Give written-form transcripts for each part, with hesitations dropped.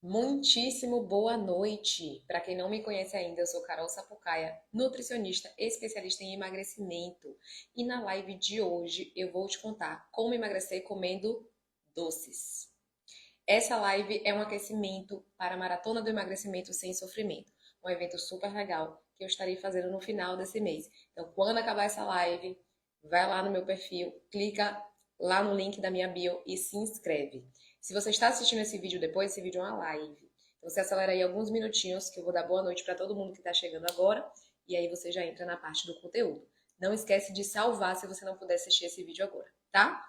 Muitíssimo boa noite! Para quem não me conhece ainda, eu sou Carol Sapucaia, nutricionista especialista em emagrecimento. E na live de hoje eu vou te contar como emagrecer comendo doces. Essa live é um aquecimento para a Maratona do Emagrecimento Sem Sofrimento, um evento super legal que eu estarei fazendo no final desse mês. Então, quando acabar essa live, vai lá no meu perfil, clica lá no link da minha bio e se inscreve. Se você está assistindo esse vídeo depois, esse vídeo é uma live. Então, você acelera aí alguns minutinhos que eu vou dar boa noite para todo mundo que está chegando agora e aí você já entra na parte do conteúdo. Não esquece de salvar se você não puder assistir esse vídeo agora, tá?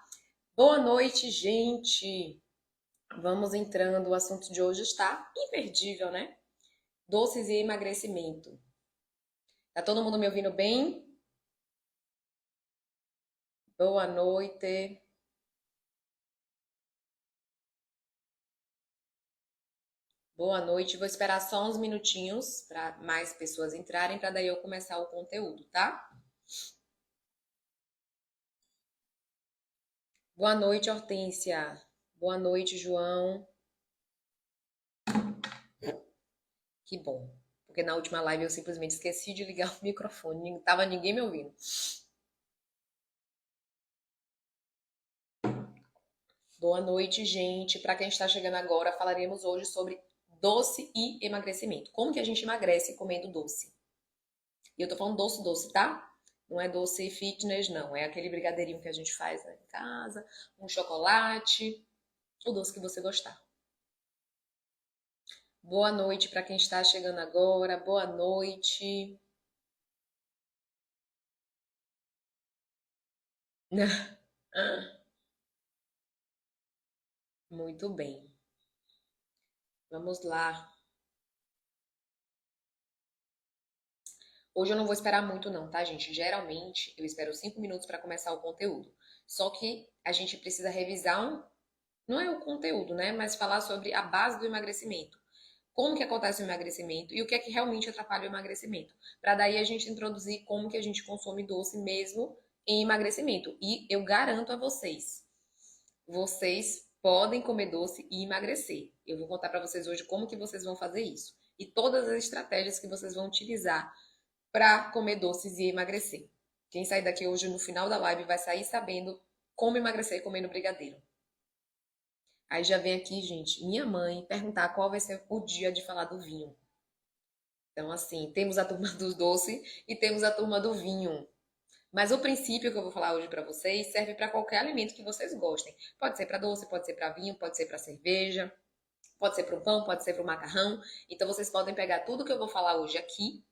Boa noite, gente! Vamos entrando, o assunto de hoje está imperdível, né? Doces e emagrecimento. Tá todo mundo me ouvindo bem? Boa noite. Boa noite. Vou esperar só uns minutinhos para mais pessoas entrarem, para daí eu começar o conteúdo, tá? Boa noite, Hortência. Boa noite, João. Que bom. Porque na última live eu simplesmente esqueci de ligar o microfone, não tava ninguém me ouvindo. Boa noite, gente. Para quem está chegando agora, falaremos hoje sobre doce e emagrecimento. Como que a gente emagrece comendo doce? E eu tô falando doce, doce, tá? Não é doce fitness, não. É aquele brigadeirinho que a gente faz, né, em casa, um chocolate, o doce que você gostar. Boa noite para quem está chegando agora. Boa noite. Muito bem. Vamos lá. Hoje eu não vou esperar muito não, tá, gente? Geralmente eu espero 5 minutos para começar o conteúdo. Só que a gente precisa revisar não é o conteúdo, né? Mas falar sobre a base do emagrecimento. Como que acontece o emagrecimento e o que é que realmente atrapalha o emagrecimento. Para daí a gente introduzir como que a gente consome doce mesmo em emagrecimento. E eu garanto a vocês, vocês podem comer doce e emagrecer. Eu vou contar para vocês hoje como que vocês vão fazer isso. E todas as estratégias que vocês vão utilizar para comer doces e emagrecer. Quem sair daqui hoje no final da live vai sair sabendo como emagrecer comendo brigadeiro. Aí já vem aqui, gente, minha mãe perguntar qual vai ser o dia de falar do vinho. Então, assim, temos a turma dos doces e temos a turma do vinho. Mas o princípio que eu vou falar hoje para vocês serve para qualquer alimento que vocês gostem. Pode ser para doce, pode ser para vinho, pode ser para cerveja, pode ser para o pão, pode ser para o macarrão. Então, vocês podem pegar tudo que eu vou falar hoje aqui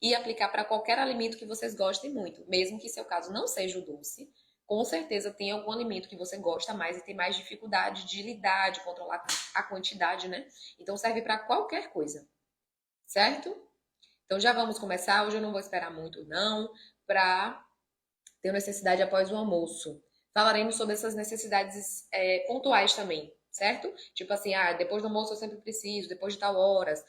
e aplicar para qualquer alimento que vocês gostem muito, mesmo que seu caso não seja o doce. Com certeza tem algum alimento que você gosta mais e tem mais dificuldade de lidar, de controlar a quantidade, né? Então serve para qualquer coisa, certo? Então já vamos começar. Hoje eu não vou esperar muito, não, para ter necessidade após o almoço. Falaremos sobre essas necessidades pontuais também, certo? Tipo assim, depois do almoço eu sempre preciso, depois de tal horas,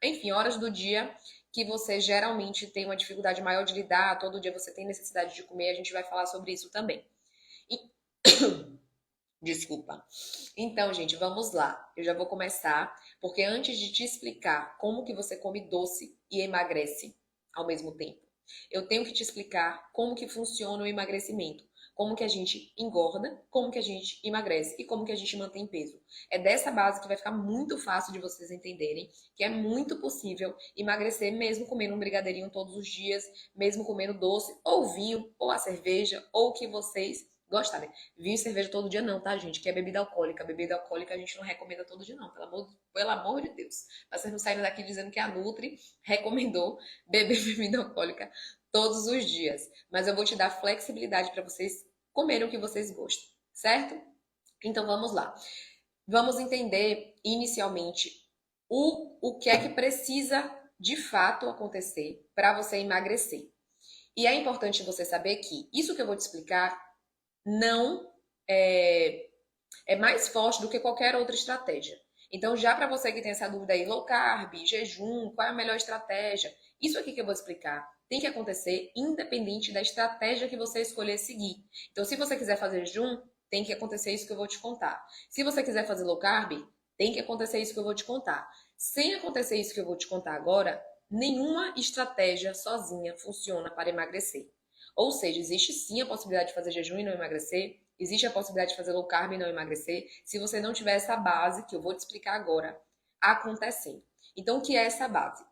enfim, horas do dia que você geralmente tem uma dificuldade maior de lidar, todo dia você tem necessidade de comer, a gente vai falar sobre isso também. E... Desculpa. Então, gente, vamos lá. Eu já vou começar, porque antes de te explicar como que você come doce e emagrece ao mesmo tempo, eu tenho que te explicar como que funciona o emagrecimento, como que a gente engorda, como que a gente emagrece e como que a gente mantém peso. É dessa base que vai ficar muito fácil de vocês entenderem que é muito possível emagrecer mesmo comendo um brigadeirinho todos os dias, mesmo comendo doce ou vinho ou a cerveja ou o que vocês gostarem. Vinho e cerveja todo dia não, tá, gente? Que é bebida alcoólica. Bebida alcoólica a gente não recomenda todo dia não, pelo amor de Deus. Pra vocês não saírem daqui dizendo que a Nutri recomendou beber bebida alcoólica todos os dias. Mas eu vou te dar flexibilidade para vocês comerem o que vocês gostam, certo? Então vamos lá. Vamos entender inicialmente o que é que precisa de fato acontecer para você emagrecer. E é importante você saber que isso que eu vou te explicar não é mais forte do que qualquer outra estratégia. Então, já para você que tem essa dúvida aí, low carb, jejum, qual é a melhor estratégia? Isso aqui que eu vou explicar tem que acontecer independente da estratégia que você escolher seguir. Então, se você quiser fazer jejum, tem que acontecer isso que eu vou te contar. Se você quiser fazer low carb, Tem que acontecer isso que eu vou te contar. Sem acontecer isso que eu vou te contar agora, nenhuma estratégia sozinha funciona para emagrecer. Ou seja, existe sim a possibilidade de fazer jejum e não emagrecer, existe a possibilidade de fazer low carb e não emagrecer, se você não tiver essa base, que eu vou te explicar agora, acontecendo. Então, o que é essa base?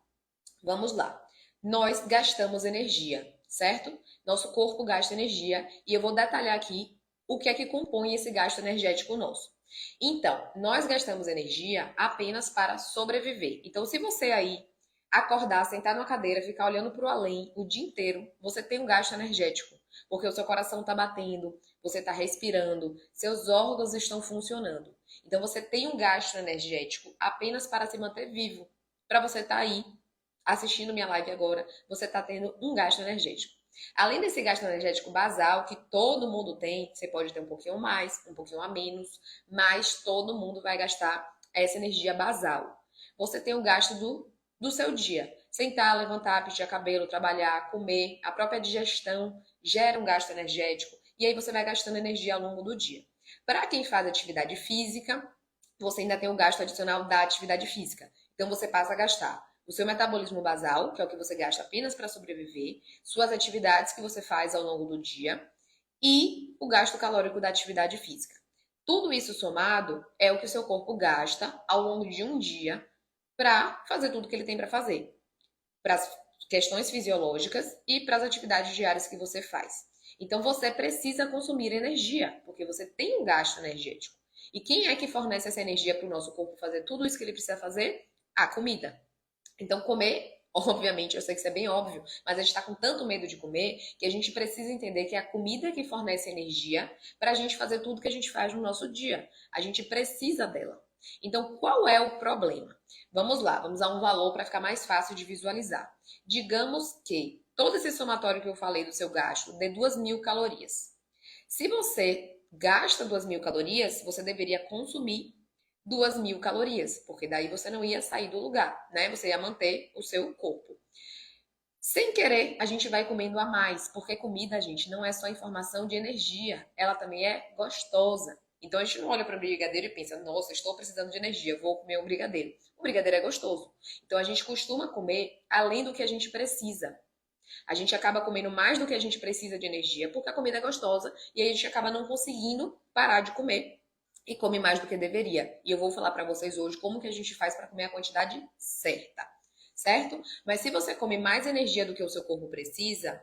Vamos lá. Nós gastamos energia, certo? Nosso corpo gasta energia e eu vou detalhar aqui o que é que compõe esse gasto energético nosso. Então, nós gastamos energia apenas para sobreviver. Então, se você aí acordar, sentar numa cadeira, ficar olhando para o além o dia inteiro, você tem um gasto energético, porque o seu coração está batendo, você está respirando, seus órgãos estão funcionando. Então, você tem um gasto energético apenas para se manter vivo, para você estar aí assistindo minha live agora, você está tendo um gasto energético. Além desse gasto energético basal, que todo mundo tem, você pode ter um pouquinho mais, um pouquinho a menos, mas todo mundo vai gastar essa energia basal. Você tem o gasto do seu dia. Sentar, levantar, pentear cabelo, trabalhar, comer, a própria digestão gera um gasto energético. E aí você vai gastando energia ao longo do dia. Para quem faz atividade física, você ainda tem o gasto adicional da atividade física. Então você passa a gastar o seu metabolismo basal, que é o que você gasta apenas para sobreviver, suas atividades que você faz ao longo do dia e o gasto calórico da atividade física. Tudo isso somado é o que o seu corpo gasta ao longo de um dia para fazer tudo que ele tem para fazer, para as questões fisiológicas e para as atividades diárias que você faz. Então você precisa consumir energia, porque você tem um gasto energético. E quem é que fornece essa energia para o nosso corpo fazer tudo isso que ele precisa fazer? A comida. Então, comer, obviamente, eu sei que isso é bem óbvio, mas a gente está com tanto medo de comer que a gente precisa entender que é a comida que fornece energia para a gente fazer tudo que a gente faz no nosso dia. A gente precisa dela. Então, qual é o problema? Vamos lá, vamos a um valor para ficar mais fácil de visualizar. Digamos que todo esse somatório que eu falei do seu gasto dê 2.000 calorias. Se você gasta 2.000 calorias, você deveria consumir 2.000 calorias, porque daí você não ia sair do lugar, né? Você ia manter o seu corpo. Sem querer, a gente vai comendo a mais, porque comida, gente, não é só informação de energia, ela também é gostosa. Então a gente não olha para o brigadeiro e pensa, nossa, estou precisando de energia, vou comer um brigadeiro. O brigadeiro é gostoso. Então a gente costuma comer além do que a gente precisa. A gente acaba comendo mais do que a gente precisa de energia, porque a comida é gostosa, e aí a gente acaba não conseguindo parar de comer e come mais do que deveria. E eu vou falar para vocês hoje como que a gente faz para comer a quantidade certa, certo? Mas se você come mais energia do que o seu corpo precisa,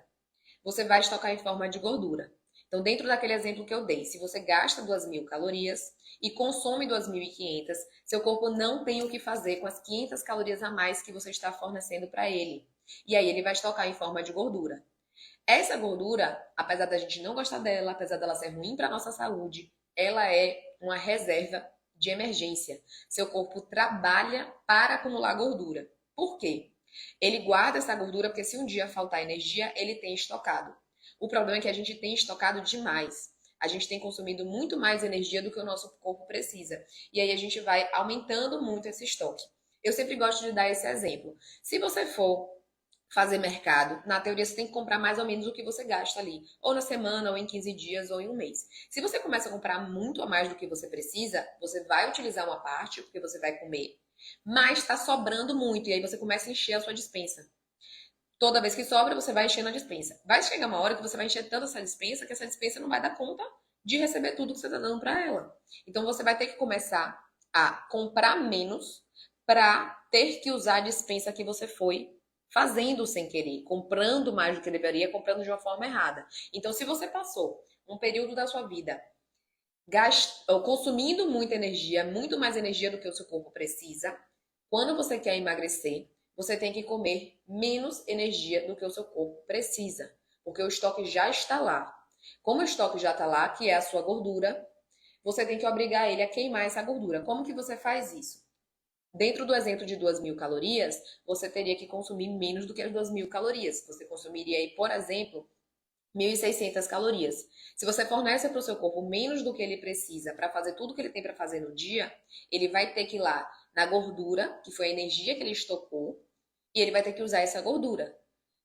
você vai estocar em forma de gordura. Então, dentro daquele exemplo que eu dei, se você gasta 2.000 calorias e consome 2.500, seu corpo não tem o que fazer com as 500 calorias a mais que você está fornecendo para ele. E aí ele vai estocar em forma de gordura. Essa gordura, apesar da gente não gostar dela, apesar dela ser ruim para a nossa saúde, ela é uma reserva de emergência. Seu corpo trabalha para acumular gordura. Por quê? Ele guarda essa gordura porque se um dia faltar energia, ele tem estocado. O problema é que a gente tem estocado demais. A gente tem consumido muito mais energia do que o nosso corpo precisa. E aí a gente vai aumentando muito esse estoque. Eu sempre gosto de dar esse exemplo. Se você for fazer mercado, na teoria você tem que comprar mais ou menos o que você gasta ali, ou na semana, ou em 15 dias, ou em um mês. Se você começa a comprar muito a mais do que você precisa, você vai utilizar uma parte, porque você vai comer, mas está sobrando muito, e aí você começa a encher a sua despensa. Toda vez que sobra, você vai enchendo a despensa. Vai chegar uma hora que você vai encher tanto essa despensa que essa despensa não vai dar conta de receber tudo que você está dando para ela. Então você vai ter que começar a comprar menos para ter que usar a despensa que você foi fazendo sem querer, comprando mais do que deveria, comprando de uma forma errada. Então, se você passou um período da sua vida consumindo muita energia, muito mais energia do que o seu corpo precisa, quando você quer emagrecer, você tem que comer menos energia do que o seu corpo precisa, porque o estoque já está lá. Como o estoque já está lá, que é a sua gordura, você tem que obrigar ele a queimar essa gordura. Como que você faz isso? Dentro do exemplo de 2.000 calorias, você teria que consumir menos do que as 2.000 calorias. Você consumiria aí, por exemplo, 1.600 calorias. Se você fornece para o seu corpo menos do que ele precisa para fazer tudo que ele tem para fazer no dia, ele vai ter que ir lá na gordura, que foi a energia que ele estocou, e ele vai ter que usar essa gordura.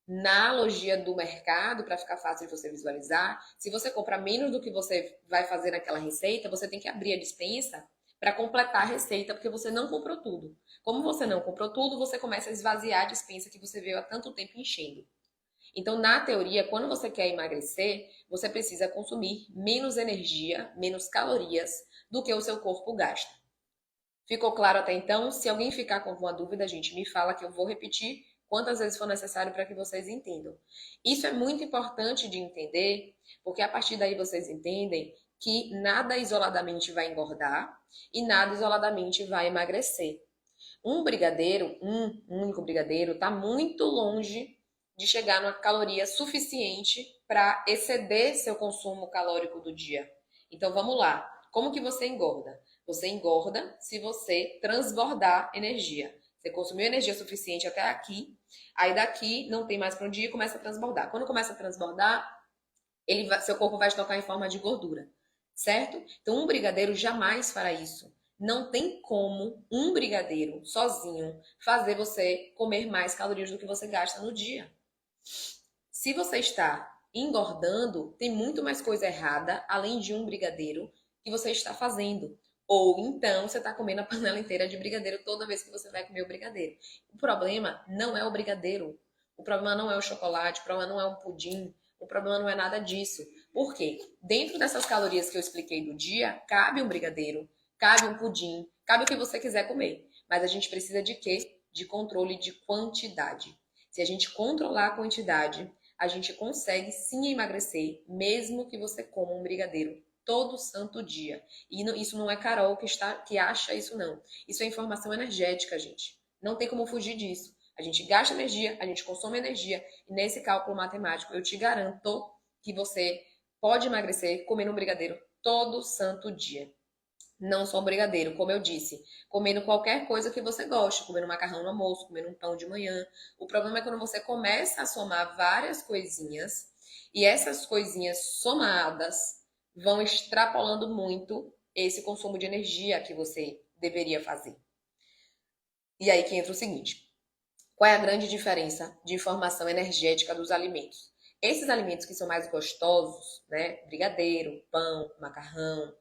Na logia do mercado, para ficar fácil de você visualizar, se você comprar menos do que você vai fazer naquela receita, você tem que abrir a despensa para completar a receita, porque você não comprou tudo. Como você não comprou tudo, você começa a esvaziar a despensa que você veio há tanto tempo enchendo. Então, na teoria, quando você quer emagrecer, você precisa consumir menos energia, menos calorias do que o seu corpo gasta. Ficou claro até então? Se alguém ficar com alguma dúvida, gente, me fala que eu vou repetir quantas vezes for necessário para que vocês entendam. Isso é muito importante de entender, porque a partir daí vocês entendem que nada isoladamente vai engordar e nada isoladamente vai emagrecer. Um brigadeiro, um único brigadeiro, está muito longe de chegar numa caloria suficiente para exceder seu consumo calórico do dia. Então vamos lá. Como que você engorda? Você engorda se você transbordar energia. Você consumiu energia suficiente até aqui, aí daqui não tem mais para onde ir, começa a transbordar. Quando começa a transbordar, seu corpo vai estocar em forma de gordura, certo? Então um brigadeiro jamais fará isso. Não tem como um brigadeiro sozinho fazer você comer mais calorias do que você gasta no dia. Se você está engordando, tem muito mais coisa errada, além de um brigadeiro, que você está fazendo. Ou então você está comendo a panela inteira de brigadeiro toda vez que você vai comer o brigadeiro. O problema não é o brigadeiro. O problema não é o chocolate, o problema não é o pudim, o problema não é nada disso. Por quê? Dentro dessas calorias que eu expliquei do dia, cabe um brigadeiro, cabe um pudim, cabe o que você quiser comer. Mas a gente precisa de quê? De controle de quantidade. Se a gente controlar a quantidade, a gente consegue sim emagrecer, mesmo que você coma um brigadeiro todo santo dia. E isso não é Carol que acha isso, não. Isso é informação energética, gente. Não tem como fugir disso. A gente gasta energia, a gente consome energia, e nesse cálculo matemático eu te garanto que você pode emagrecer comendo um brigadeiro todo santo dia. Não só um brigadeiro, como eu disse, comendo qualquer coisa que você goste, comendo macarrão no almoço, comendo um pão de manhã. O problema é quando você começa a somar várias coisinhas e essas coisinhas somadas vão extrapolando muito esse consumo de energia que você deveria fazer. E aí que entra o seguinte: qual é a grande diferença de informação energética dos alimentos? Esses alimentos que são mais gostosos, né? Brigadeiro, pão, macarrão,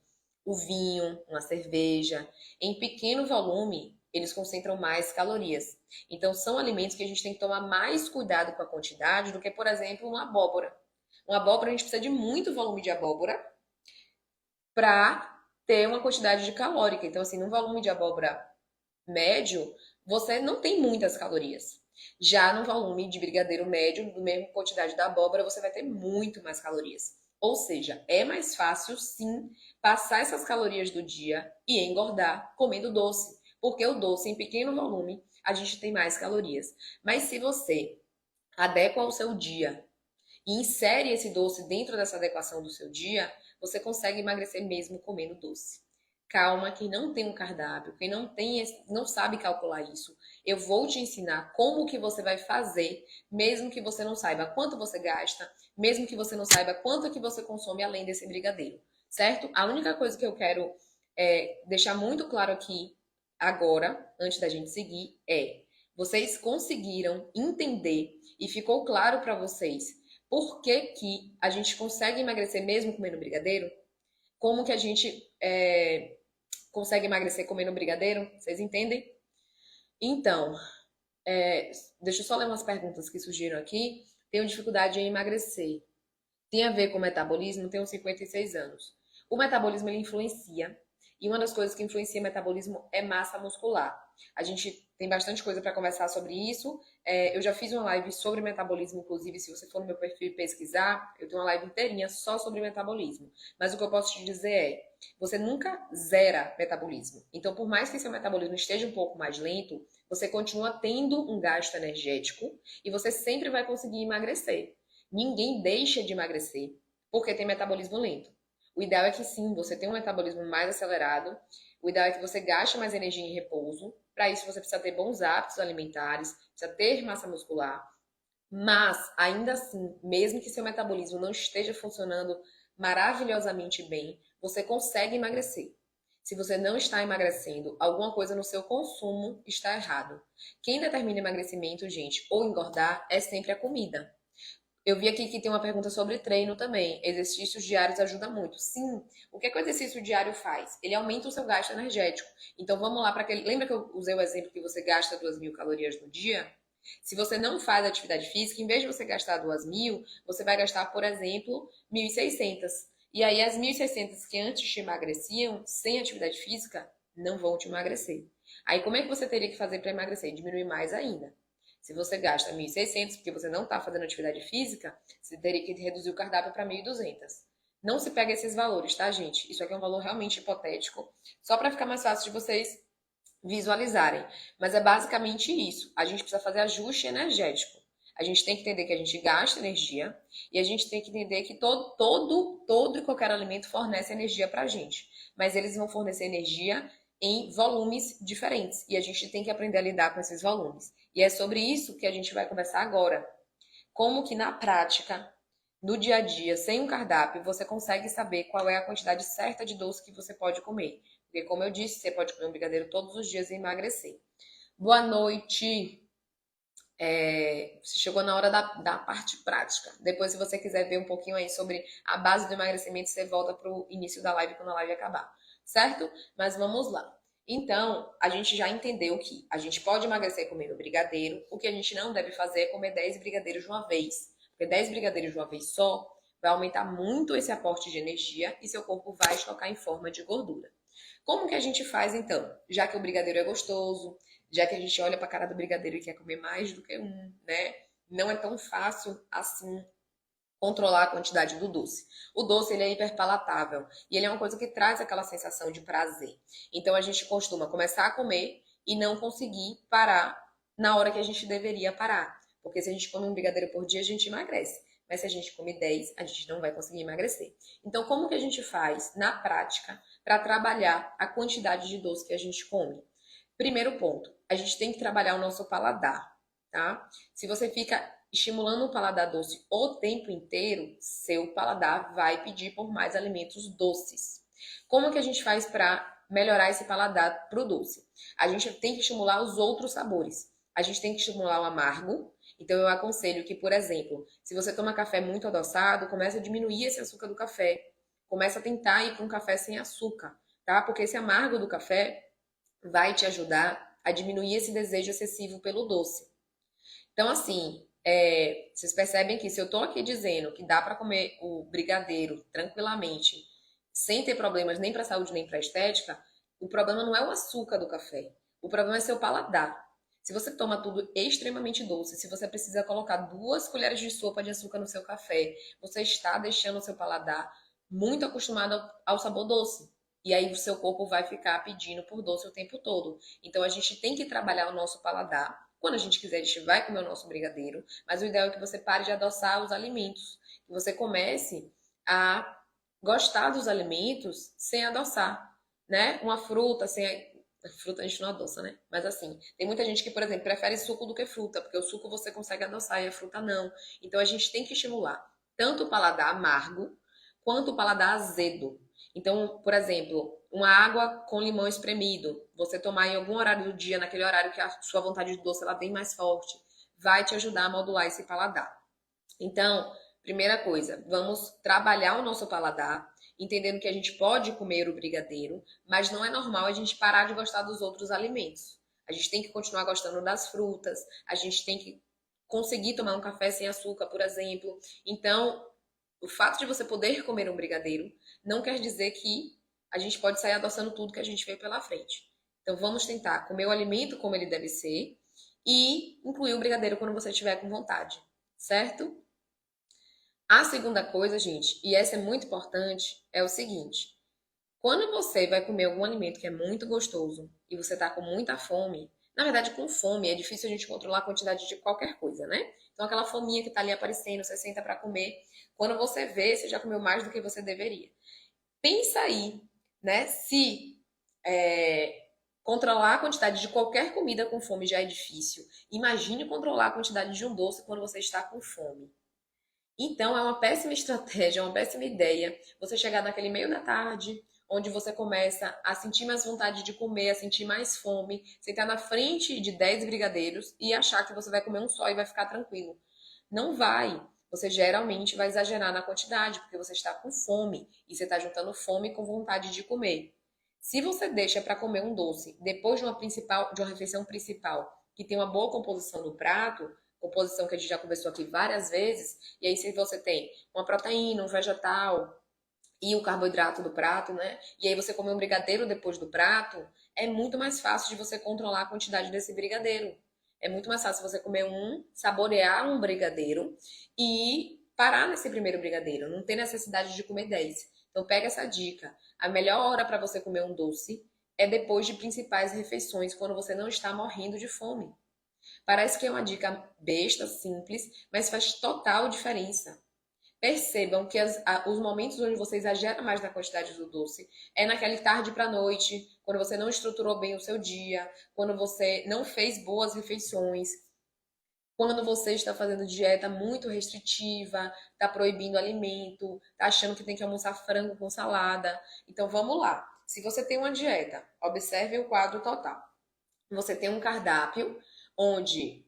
o vinho, uma cerveja, em pequeno volume, eles concentram mais calorias. Então, são alimentos que a gente tem que tomar mais cuidado com a quantidade do que, por exemplo, uma abóbora. Uma abóbora, a gente precisa de muito volume de abóbora para ter uma quantidade de calórica. Então, assim, num volume de abóbora médio, você não tem muitas calorias. Já no volume de brigadeiro médio, do mesmo quantidade da abóbora, você vai ter muito mais calorias. Ou seja, é mais fácil, sim, passar essas calorias do dia e engordar comendo doce. Porque o doce, em pequeno volume, a gente tem mais calorias. Mas se você adequa ao seu dia e insere esse doce dentro dessa adequação do seu dia, você consegue emagrecer mesmo comendo doce. Calma, quem não tem um cardápio, quem não sabe calcular isso, eu vou te ensinar como que você vai fazer, mesmo que você não saiba quanto você gasta, mesmo que você não saiba quanto que você consome além desse brigadeiro, certo? A única coisa que eu quero deixar muito claro aqui agora, antes da gente seguir, vocês conseguiram entender e ficou claro para vocês por que que a gente consegue emagrecer mesmo comendo brigadeiro? Como que a gente consegue emagrecer comendo brigadeiro? Vocês entendem? Então, deixa eu só ler umas perguntas que surgiram aqui. Tenho dificuldade em emagrecer. Tem a ver com o metabolismo? Tenho 56 anos. O metabolismo ele influencia. E uma das coisas que influencia o metabolismo é massa muscular. A gente tem bastante coisa para conversar sobre isso. Eu já fiz uma live sobre metabolismo, inclusive, se você for no meu perfil e pesquisar, eu tenho uma live inteirinha só sobre metabolismo. Mas o que eu posso te dizer você nunca zera metabolismo. Então, por mais que seu metabolismo esteja um pouco mais lento, você continua tendo um gasto energético e você sempre vai conseguir emagrecer. Ninguém deixa de emagrecer porque tem metabolismo lento. O ideal é que sim, você tenha um metabolismo mais acelerado. O ideal é que você gaste mais energia em repouso. Para isso, você precisa ter bons hábitos alimentares, precisa ter massa muscular. Mas, ainda assim, mesmo que seu metabolismo não esteja funcionando maravilhosamente bem, você consegue emagrecer. Se você não está emagrecendo, alguma coisa no seu consumo está errado. Quem determina emagrecimento, gente, ou engordar, é sempre a comida. Eu vi aqui que tem uma pergunta sobre treino também. Exercícios diários ajuda muito. Sim. O que é que o exercício diário faz? Ele aumenta o seu gasto energético. Então vamos lá para aquele. Lembra que eu usei o exemplo que você gasta 2.000 calorias no dia? Se você não faz atividade física, em vez de você gastar 2.000, você vai gastar, por exemplo, 1.600. E aí as 1.600 que antes te emagreciam, sem atividade física, não vão te emagrecer. Aí como é que você teria que fazer para emagrecer? Diminuir mais ainda. Se você gasta 1.600 porque você não está fazendo atividade física, você teria que reduzir o cardápio para 1.200. Não se pega esses valores, tá, gente? Isso aqui é um valor realmente hipotético, só para ficar mais fácil de vocês visualizarem. Mas é basicamente isso. A gente precisa fazer ajuste energético. A gente tem que entender que a gente gasta energia e a gente tem que entender que todo e qualquer alimento fornece energia para a gente. Mas eles vão fornecer energia em volumes diferentes e a gente tem que aprender a lidar com esses volumes. E é sobre isso que a gente vai conversar agora. Como que na prática, no dia a dia, sem um cardápio, você consegue saber qual é a quantidade certa de doce que você pode comer. Porque, como eu disse, você pode comer um brigadeiro todos os dias e emagrecer. Boa noite. Você chegou na hora da parte prática. Depois, se você quiser ver um pouquinho aí sobre a base do emagrecimento, você volta para o início da live quando a live acabar. Certo? Mas vamos lá. Então, a gente já entendeu que a gente pode emagrecer comendo brigadeiro. O que a gente não deve fazer é comer 10 brigadeiros de uma vez. Porque 10 brigadeiros de uma vez só vai aumentar muito esse aporte de energia e seu corpo vai estocar em forma de gordura. Como que a gente faz então? Já que o brigadeiro é gostoso, já que a gente olha para a cara do brigadeiro e quer comer mais do que um, né? Não é tão fácil assim controlar a quantidade do doce. O doce ele é hiperpalatável e ele é uma coisa que traz aquela sensação de prazer. Então a gente costuma começar a comer e não conseguir parar na hora que a gente deveria parar. Porque se a gente come um brigadeiro por dia, a gente emagrece. Mas se a gente come 10, a gente não vai conseguir emagrecer. Então, como que a gente faz na prática para trabalhar a quantidade de doce que a gente come? Primeiro ponto, a gente tem que trabalhar o nosso paladar, tá? Se você fica estimulando o paladar doce o tempo inteiro, seu paladar vai pedir por mais alimentos doces. Como que a gente faz para melhorar esse paladar pro doce? A gente tem que estimular os outros sabores. A gente tem que estimular o amargo. Então eu aconselho que, por exemplo, se você toma café muito adoçado, comece a diminuir esse açúcar do café. Começa a tentar ir para um café sem açúcar, tá? Porque esse amargo do café vai te ajudar a diminuir esse desejo excessivo pelo doce. Então, assim, vocês percebem que se eu tô aqui dizendo que dá para comer o brigadeiro tranquilamente, sem ter problemas nem para saúde nem para estética, o problema não é o açúcar do café. O problema é seu paladar. Se você toma tudo extremamente doce, se você precisa colocar 2 colheres de sopa de açúcar no seu café, você está deixando o seu paladar muito acostumado ao sabor doce. E aí o seu corpo vai ficar pedindo por doce o tempo todo. Então a gente tem que trabalhar o nosso paladar. Quando a gente quiser, a gente vai comer o nosso brigadeiro, mas o ideal é que você pare de adoçar os alimentos. Que você comece a gostar dos alimentos sem adoçar, né? Uma fruta sem fruta a gente não adoça, né? Mas assim, tem muita gente que, por exemplo, prefere suco do que fruta, porque o suco você consegue adoçar e a fruta não. Então a gente tem que estimular tanto o paladar amargo quanto o paladar azedo. Então, por exemplo, uma água com limão espremido, você tomar em algum horário do dia, naquele horário que a sua vontade de doce ela é bem mais forte, vai te ajudar a modular esse paladar. Então, primeira coisa, vamos trabalhar o nosso paladar, entendendo que a gente pode comer o brigadeiro, mas não é normal a gente parar de gostar dos outros alimentos. A gente tem que continuar gostando das frutas, a gente tem que conseguir tomar um café sem açúcar, por exemplo. Então, o fato de você poder comer um brigadeiro não quer dizer que a gente pode sair adoçando tudo que a gente vê pela frente. Então, vamos tentar comer o alimento como ele deve ser e incluir o brigadeiro quando você estiver com vontade, certo? A segunda coisa, gente, e essa é muito importante, é o seguinte: quando você vai comer algum alimento que é muito gostoso e você tá com muita fome, na verdade, com fome é difícil a gente controlar a quantidade de qualquer coisa, né? Então, aquela fominha que tá ali aparecendo, você senta para comer, quando você vê, você já comeu mais do que você deveria. Pensa aí, né? Se controlar a quantidade de qualquer comida com fome já é difícil, imagine controlar a quantidade de um doce quando você está com fome. Então, é uma péssima estratégia, é uma péssima ideia você chegar naquele meio da tarde, onde você começa a sentir mais vontade de comer, a sentir mais fome, sentar na frente de 10 brigadeiros e achar que você vai comer um só e vai ficar tranquilo. Não vai. você geralmente vai exagerar na quantidade, porque você está com fome e você está juntando fome com vontade de comer. Se você deixa para comer um doce depois de uma refeição principal, que tem uma boa composição no prato, composição que a gente já conversou aqui várias vezes, e aí se você tem uma proteína, um vegetal e o carboidrato do prato, né? E aí você comer um brigadeiro depois do prato, é muito mais fácil de você controlar a quantidade desse brigadeiro. É muito mais fácil você comer um, saborear um brigadeiro e parar nesse primeiro brigadeiro, não ter necessidade de comer 10. Então pega essa dica. A melhor hora para você comer um doce é depois de principais refeições, quando você não está morrendo de fome. Parece que é uma dica besta, simples, mas faz total diferença. Percebam que os momentos onde você exagera mais na quantidade do doce é naquela tarde para noite, quando você não estruturou bem o seu dia, quando você não fez boas refeições, quando você está fazendo dieta muito restritiva, está proibindo alimento, está achando que tem que almoçar frango com salada. Então vamos lá. Se você tem uma dieta, observe o quadro total. Você tem um cardápio onde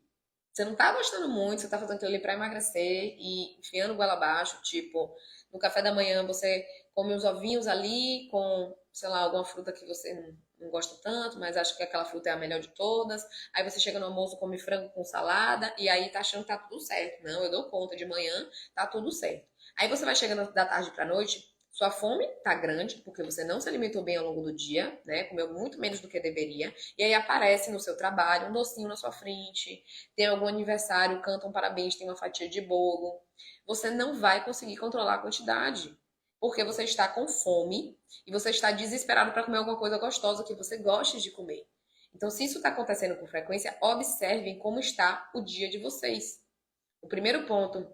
você não tá gostando muito, você tá fazendo aquilo ali pra emagrecer e enfiando goela abaixo, tipo, no café da manhã você come uns ovinhos ali com, sei lá, alguma fruta que você não gosta tanto, mas acha que aquela fruta é a melhor de todas. Aí você chega no almoço, come frango com salada e aí tá achando que tá tudo certo. Não, eu dou conta, de manhã tá tudo certo. Aí você vai chegando da tarde pra noite, sua fome tá grande, porque você não se alimentou bem ao longo do dia, né? Comeu muito menos do que deveria. E aí aparece no seu trabalho um docinho na sua frente, tem algum aniversário, canta um parabéns, tem uma fatia de bolo. Você não vai conseguir controlar a quantidade, porque você está com fome e você está desesperado para comer alguma coisa gostosa que você goste de comer. Então, se isso está acontecendo com frequência, observem como está o dia de vocês. O primeiro ponto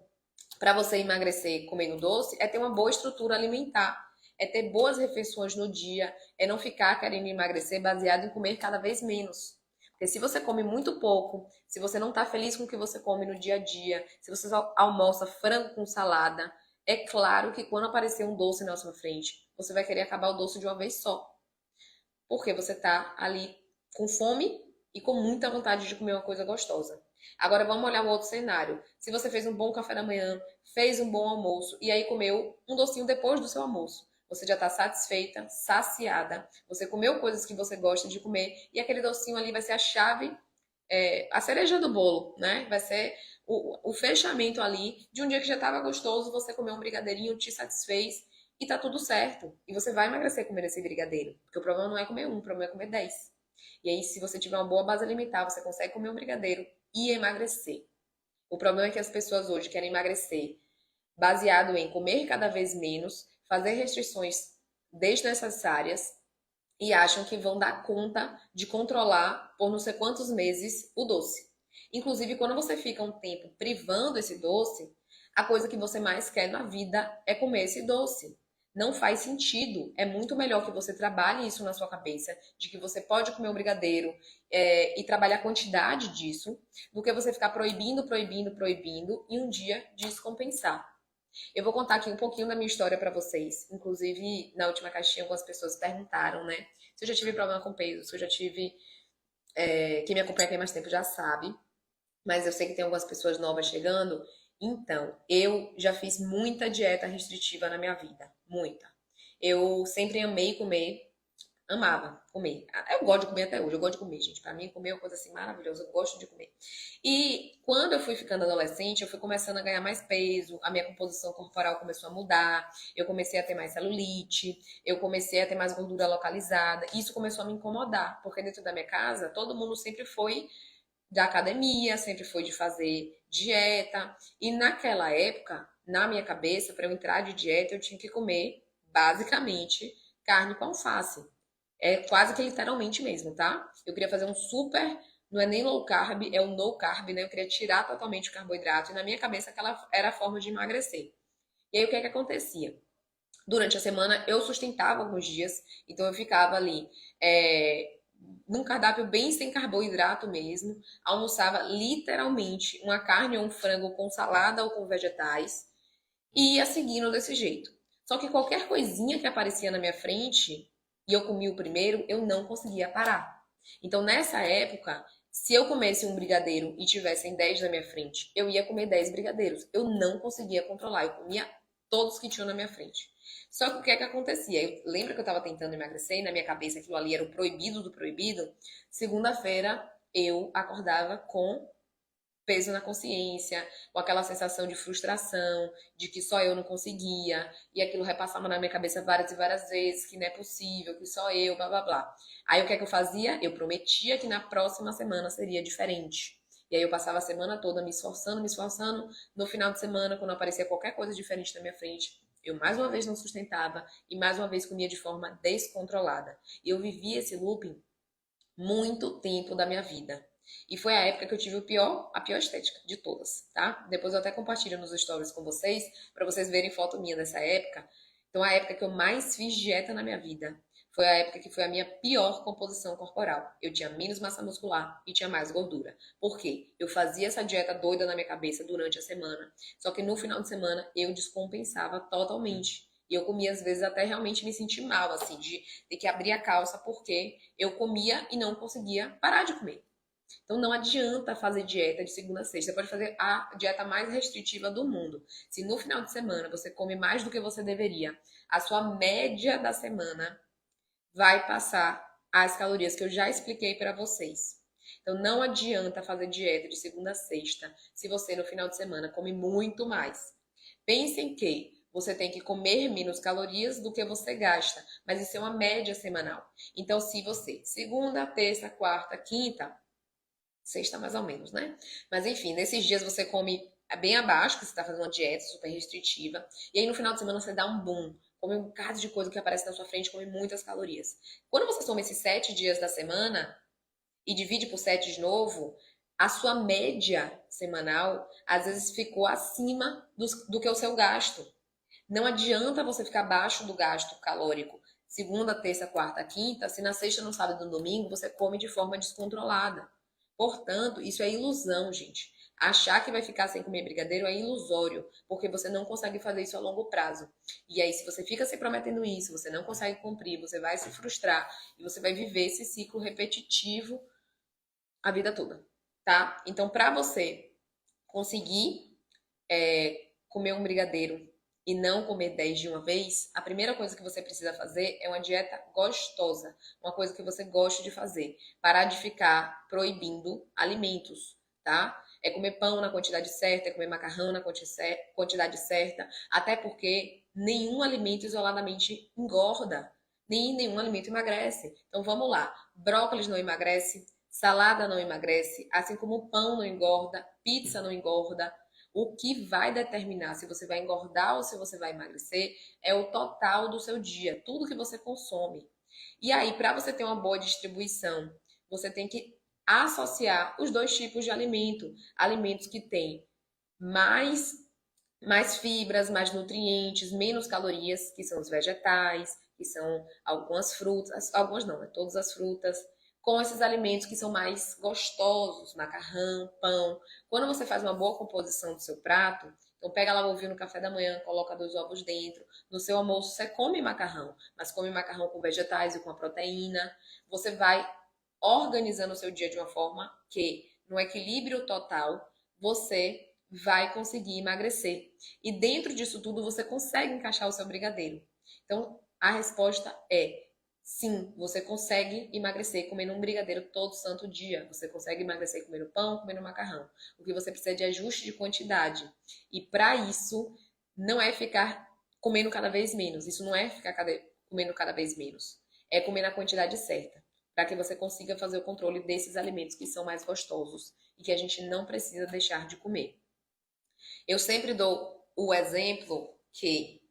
para você emagrecer comendo doce é ter uma boa estrutura alimentar, é ter boas refeições no dia, é não ficar querendo emagrecer baseado em comer cada vez menos. Porque se você come muito pouco, se você não está feliz com o que você come no dia a dia, se você almoça frango com salada, é claro que quando aparecer um doce na sua frente, você vai querer acabar o doce de uma vez só. Porque você está ali com fome e com muita vontade de comer uma coisa gostosa. Agora vamos olhar o outro cenário. Se você fez um bom café da manhã, fez um bom almoço e aí comeu um docinho depois do seu almoço, você já está satisfeita, saciada, você comeu coisas que você gosta de comer e aquele docinho ali vai ser a chave, a cereja do bolo, né? Vai ser o fechamento ali de um dia que já estava gostoso, você comeu um brigadeirinho, te satisfez e tá tudo certo. E você vai emagrecer comendo esse brigadeiro. Porque o problema não é comer um, o problema é comer 10. E aí, se você tiver uma boa base alimentar, você consegue comer um brigadeiro e emagrecer. O problema é que as pessoas hoje querem emagrecer baseado em comer cada vez menos, fazer restrições desnecessárias e acham que vão dar conta de controlar por não sei quantos meses o doce. Inclusive, quando você fica um tempo privando esse doce, a coisa que você mais quer na vida é comer esse doce. Não faz sentido. É muito melhor que você trabalhe isso na sua cabeça, de que você pode comer um brigadeiro e trabalhe a quantidade disso, do que você ficar proibindo, proibindo, proibindo e um dia descompensar. Eu vou contar aqui um pouquinho da minha história para vocês. Inclusive, na última caixinha, algumas pessoas perguntaram, né? Se eu já tive problema com peso, se eu já tive. Quem me acompanha tem mais tempo já sabe. Mas eu sei que tem algumas pessoas novas chegando. Então, eu já fiz muita dieta restritiva na minha vida. Muita. Eu sempre amei comer. Amava comer. Eu gosto de comer até hoje. Eu gosto de comer, gente. Pra mim, comer é uma coisa assim maravilhosa. Eu gosto de comer. E quando eu fui ficando adolescente, eu fui começando a ganhar mais peso. A minha composição corporal começou a mudar. Eu comecei a ter mais celulite. Eu comecei a ter mais gordura localizada. E isso começou a me incomodar. Porque dentro da minha casa, todo mundo sempre foi da academia, sempre foi de fazer dieta. E naquela época, na minha cabeça, para eu entrar de dieta, eu tinha que comer, basicamente, carne com alface. É quase que literalmente mesmo, tá? Eu queria fazer um super, não é nem low carb, é um no carb, né? Eu queria tirar totalmente o carboidrato e na minha cabeça aquela era a forma de emagrecer. E aí o que é que acontecia? Durante a semana eu sustentava alguns dias, então eu ficava ali num cardápio bem sem carboidrato mesmo, almoçava literalmente uma carne ou um frango com salada ou com vegetais e ia seguindo desse jeito. Só que qualquer coisinha que aparecia na minha frente e eu comia o primeiro, eu não conseguia parar. Então, nessa época, Se eu comesse um brigadeiro e tivessem 10 na minha frente, eu ia comer 10 brigadeiros. Eu não conseguia controlar, eu comia todos que tinham na minha frente. Só que o que é que acontecia? Lembra que eu estava tentando emagrecer e na minha cabeça aquilo ali era o proibido do proibido? Segunda-feira eu acordava com peso na consciência, com aquela sensação de frustração, de que só eu não conseguia, e aquilo repassava na minha cabeça várias e várias vezes, que não é possível, que só eu, blá blá blá. Aí o que é que eu fazia? Eu prometia que na próxima semana seria diferente. E aí eu passava a semana toda me esforçando. No final de semana, quando aparecia qualquer coisa diferente na minha frente, eu mais uma vez não sustentava e mais uma vez comia de forma descontrolada. E eu vivia esse looping muito tempo da minha vida. E foi a época que eu tive a pior estética de todas, tá? Depois eu até compartilho nos stories com vocês, para vocês verem foto minha dessa época. Então, a época que eu mais fiz dieta na minha vida foi a época que foi a minha pior composição corporal. Eu tinha menos massa muscular e tinha mais gordura. Por quê? Eu fazia essa dieta doida na minha cabeça durante a semana, só que no final de semana eu descompensava totalmente. E eu comia, às vezes, até realmente me sentir mal, assim, de ter que abrir a calça porque eu comia e não conseguia parar de comer. Então não adianta fazer dieta de segunda a sexta. Você pode fazer a dieta mais restritiva do mundo. Se no final de semana você come mais do que você deveria, a sua média da semana vai passar as calorias que eu já expliquei para vocês. Então não adianta fazer dieta de segunda a sexta se você no final de semana come muito mais. Pensem que você tem que comer menos calorias do que você gasta, mas isso é uma média semanal. Então, se você, segunda, terça, quarta, quinta, sexta mais ou menos, né? Mas enfim, nesses dias você come bem abaixo, que você está fazendo uma dieta super restritiva, e aí no final de semana você dá um boom, come um bocado de coisa que aparece na sua frente, come muitas calorias. Quando você soma esses 7 dias da semana e divide por 7 de novo, a sua média semanal às vezes ficou acima do que o seu gasto. Não adianta você ficar abaixo do gasto calórico segunda, terça, quarta, quinta, se na sexta, no sábado e no domingo você come de forma descontrolada. Portanto, isso é ilusão, gente. Achar que vai ficar sem comer brigadeiro é ilusório, porque você não consegue fazer isso a longo prazo. E aí, se você fica se prometendo isso, você não consegue cumprir, você vai se frustrar e você vai viver esse ciclo repetitivo a vida toda, tá? Então, para você conseguir comer um brigadeiro e não comer 10 de uma vez, a primeira coisa que você precisa fazer é uma dieta gostosa, uma coisa que você goste de fazer. Parar de ficar proibindo alimentos, tá? É comer pão na quantidade certa, é comer macarrão na quantidade certa, até porque nenhum alimento isoladamente engorda, nem nenhum alimento emagrece. Então vamos lá, brócolis não emagrece, salada não emagrece, assim como o pão não engorda, pizza não engorda. O que vai determinar se você vai engordar ou se você vai emagrecer é o total do seu dia, tudo que você consome. E aí, para você ter uma boa distribuição, você tem que associar os dois tipos de alimento. Alimentos que têm mais, mais fibras, mais nutrientes, menos calorias, que são os vegetais, que são algumas frutas, algumas não, é todas as frutas, com esses alimentos que são mais gostosos, macarrão, pão. Quando você faz uma boa composição do seu prato, então pega lá o ovinho no café da manhã, coloca 2 ovos dentro. No seu almoço você come macarrão, mas come macarrão com vegetais e com a proteína. Você vai organizando o seu dia de uma forma que, no equilíbrio total, você vai conseguir emagrecer. E dentro disso tudo você consegue encaixar o seu brigadeiro. Então, a resposta é sim, você consegue emagrecer comendo um brigadeiro todo santo dia. Você consegue emagrecer comendo pão, comendo macarrão. O que você precisa é de ajuste de quantidade. E para isso, não é ficar comendo cada vez menos. Isso não é ficar comendo cada vez menos. É comer na quantidade certa. Para que você consiga fazer o controle desses alimentos que são mais gostosos e que a gente não precisa deixar de comer. Eu sempre dou o exemplo que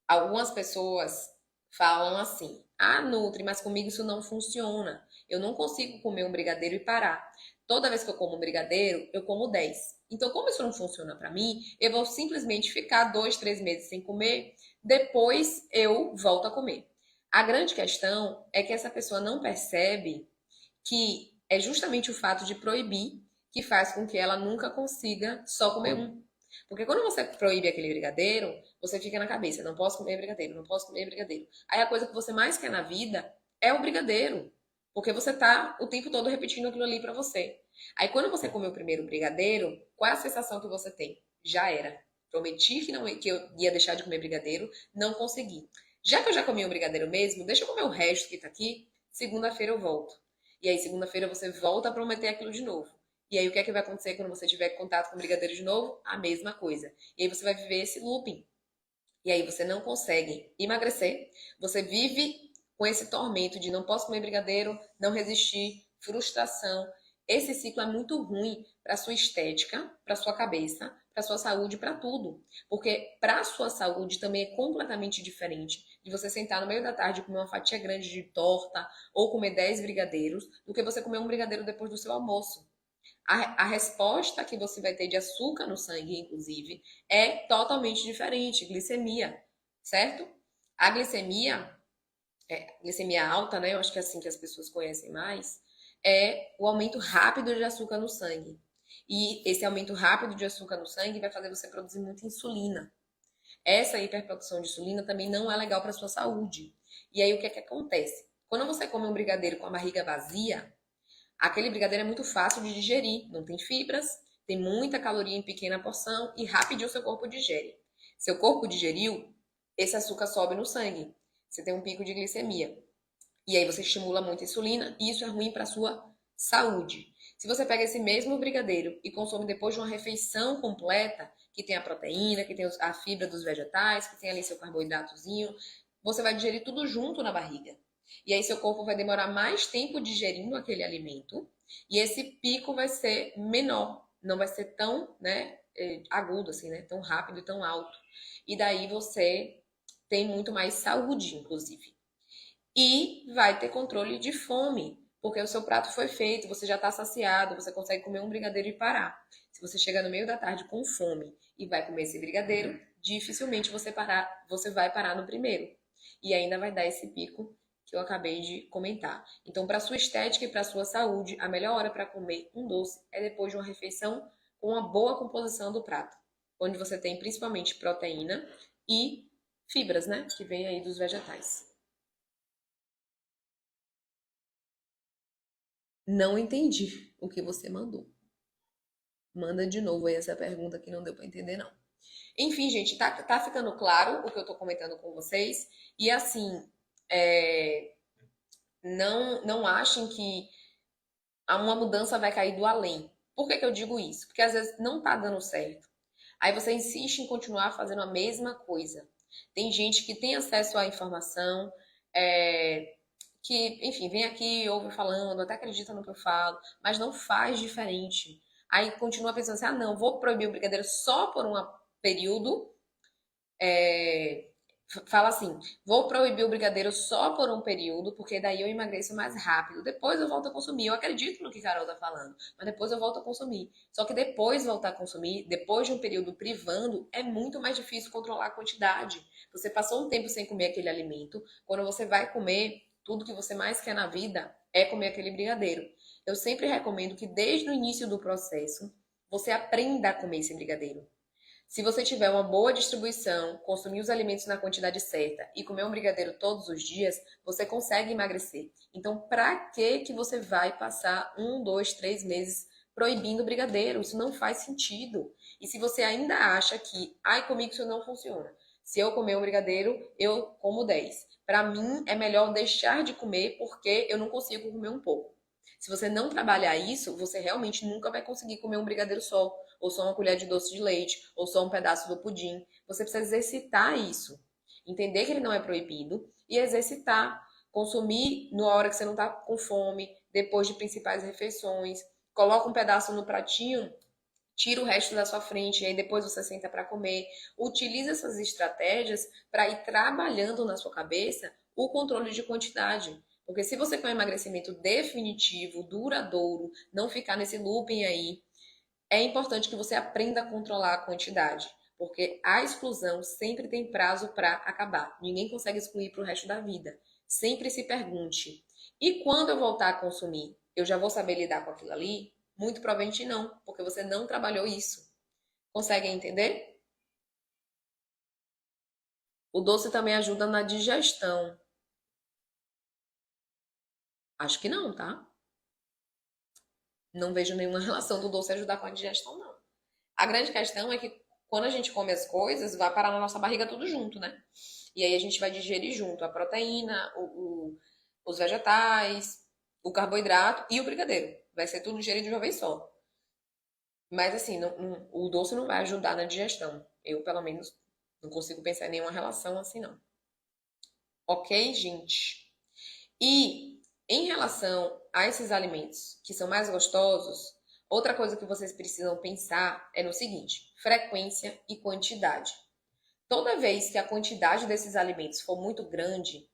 algumas pessoas falam assim: ah, Nutri, mas comigo isso não funciona. Eu não consigo comer um brigadeiro e parar. Toda vez que eu como um brigadeiro, eu como 10. Então, como isso não funciona para mim, eu vou simplesmente ficar 2, 3 meses sem comer, depois eu volto a comer. A grande questão é que essa pessoa não percebe que é justamente o fato de proibir que faz com que ela nunca consiga só comer um. Porque quando você proíbe aquele brigadeiro, você fica na cabeça, não posso comer brigadeiro, não posso comer brigadeiro. Aí a coisa que você mais quer na vida é o brigadeiro. Porque você tá o tempo todo repetindo aquilo ali pra você. Aí quando você comeu o primeiro brigadeiro, qual é a sensação que você tem? Já era. Prometi que, não, que eu ia deixar de comer brigadeiro, não consegui. Já que eu já comi o brigadeiro mesmo, deixa eu comer o resto que tá aqui. Segunda-feira eu volto. E aí, segunda-feira, você volta a prometer aquilo de novo. E aí, o que é que vai acontecer quando você tiver contato com o brigadeiro de novo? A mesma coisa. E aí, você vai viver esse looping. E aí, você não consegue emagrecer. Você vive com esse tormento de não posso comer brigadeiro, não resistir, frustração. Esse ciclo é muito ruim para sua estética, para sua cabeça, para sua saúde, para tudo. Porque para sua saúde também é completamente diferente de você sentar no meio da tarde e comer uma fatia grande de torta ou comer 10 brigadeiros do que você comer um brigadeiro depois do seu almoço. A resposta que você vai ter de açúcar no sangue, inclusive, é totalmente diferente, glicemia, certo? A glicemia alta, né? Eu acho que é assim que as pessoas conhecem mais, é o aumento rápido de açúcar no sangue. E esse aumento rápido de açúcar no sangue vai fazer você produzir muita insulina. Essa hiperprodução de insulina também não é legal para a sua saúde. E aí o que é que acontece? Quando você come um brigadeiro com a barriga vazia, aquele brigadeiro é muito fácil de digerir, não tem fibras, tem muita caloria em pequena porção e rapidinho o seu corpo digere. Seu corpo digeriu, esse açúcar sobe no sangue. Você tem um pico de glicemia. E aí você estimula muito a insulina e isso é ruim para a sua saúde. Se você pega esse mesmo brigadeiro e consome depois de uma refeição completa, que tem a proteína, que tem a fibra dos vegetais, que tem ali seu carboidratozinho, você vai digerir tudo junto na barriga. E aí seu corpo vai demorar mais tempo digerindo aquele alimento e esse pico vai ser menor, não vai ser tão, né, agudo assim, né, tão rápido e tão alto. E daí você tem muito mais saúde, inclusive. E vai ter controle de fome, porque o seu prato foi feito, você já está saciado, você consegue comer um brigadeiro e parar. Se você chega no meio da tarde com fome e vai comer esse brigadeiro, dificilmente você vai parar no primeiro. E ainda vai dar esse pico que eu acabei de comentar. Então, para sua estética e para sua saúde, a melhor hora para comer um doce é depois de uma refeição com uma boa composição do prato, onde você tem principalmente proteína e fibras, né, que vem aí dos vegetais. Não entendi o que você mandou. Manda de novo aí essa pergunta que não deu para entender, não. Enfim, gente, tá ficando claro o que eu tô comentando com vocês. E assim, é, não achem que uma mudança vai cair do além. Por que que eu digo isso? Porque às vezes não tá dando certo. Aí você insiste em continuar fazendo a mesma coisa. Tem gente que tem acesso à informação, é, que, enfim, vem aqui, ouve falando, até acredita no que eu falo, mas não faz diferente. Aí continua pensando assim, ah, não, vou proibir o brigadeiro só por um período, é, fala assim, vou proibir o brigadeiro só por um período, porque daí eu emagreço mais rápido. Depois eu volto a consumir. Eu acredito no que a Carol tá falando, mas depois eu volto a consumir. Só que depois voltar a consumir, depois de um período privando, é muito mais difícil controlar a quantidade. Você passou um tempo sem comer aquele alimento, quando você vai comer, tudo que você mais quer na vida é comer aquele brigadeiro. Eu sempre recomendo que desde o início do processo, você aprenda a comer esse brigadeiro. Se você tiver uma boa distribuição, consumir os alimentos na quantidade certa e comer um brigadeiro todos os dias, você consegue emagrecer. Então, para que você vai passar 1, 2, 3 meses proibindo o brigadeiro? Isso não faz sentido. E se você ainda acha que, ai, comigo isso não funciona. Se eu comer um brigadeiro, eu como 10. Para mim, é melhor deixar de comer porque eu não consigo comer um pouco. Se você não trabalhar isso, você realmente nunca vai conseguir comer um brigadeiro só, ou só uma colher de doce de leite, ou só um pedaço do pudim. Você precisa exercitar isso. Entender que ele não é proibido e exercitar. Consumir na hora que você não está com fome, depois de principais refeições. Coloca um pedaço no pratinho, tira o resto da sua frente e aí depois você senta para comer. Utilize essas estratégias para ir trabalhando na sua cabeça o controle de quantidade. Porque se você quer um emagrecimento definitivo, duradouro, não ficar nesse looping aí, é importante que você aprenda a controlar a quantidade. Porque a exclusão sempre tem prazo para acabar. Ninguém consegue excluir para o resto da vida. Sempre se pergunte: e quando eu voltar a consumir, eu já vou saber lidar com aquilo ali? Muito provavelmente não, porque você não trabalhou isso. Conseguem entender? O doce também ajuda na digestão. Acho que não, tá? Não vejo nenhuma relação do doce ajudar com a digestão, não. A grande questão é que quando a gente come as coisas, vai parar na nossa barriga tudo junto, né? E aí a gente vai digerir junto a proteína, os vegetais, o carboidrato e o brigadeiro. Vai ser tudo digerido de uma vez só. Mas assim, o doce não vai ajudar na digestão. Eu, pelo menos, não consigo pensar em nenhuma relação assim, não. Ok, gente? E em relação a esses alimentos que são mais gostosos, outra coisa que vocês precisam pensar é no seguinte: frequência e quantidade. Toda vez que a quantidade desses alimentos for muito grande,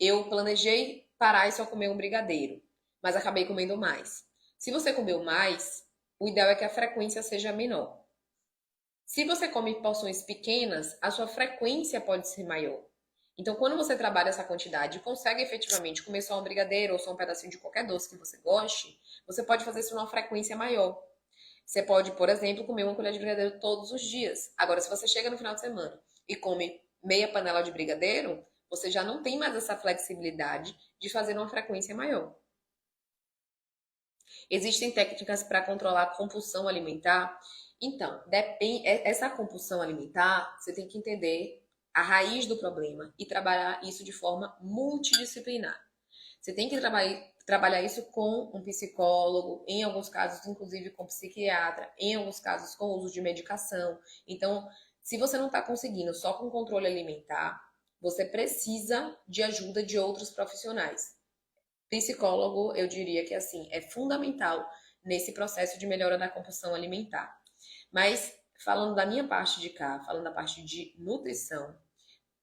eu planejei parar e só comer um brigadeiro, mas acabei comendo mais. Se você comeu mais, o ideal é que a frequência seja menor. Se você come porções pequenas, a sua frequência pode ser maior. Então, quando você trabalha essa quantidade e consegue efetivamente comer só um brigadeiro ou só um pedacinho de qualquer doce que você goste, você pode fazer isso numa frequência maior. Você pode, por exemplo, comer uma colher de brigadeiro todos os dias. Agora, se você chega no final de semana e come meia panela de brigadeiro, você já não tem mais essa flexibilidade de fazer uma frequência maior. Existem técnicas para controlar a compulsão alimentar. Então, essa compulsão alimentar, você tem que entender a raiz do problema e trabalhar isso de forma multidisciplinar. Você tem que trabalhar isso com um psicólogo, em alguns casos, inclusive com psiquiatra, em alguns casos com uso de medicação. Então, se você não está conseguindo só com controle alimentar, você precisa de ajuda de outros profissionais. Psicólogo, eu diria que assim, é fundamental nesse processo de melhora da compulsão alimentar. Mas falando da minha parte de cá, falando da parte de nutrição,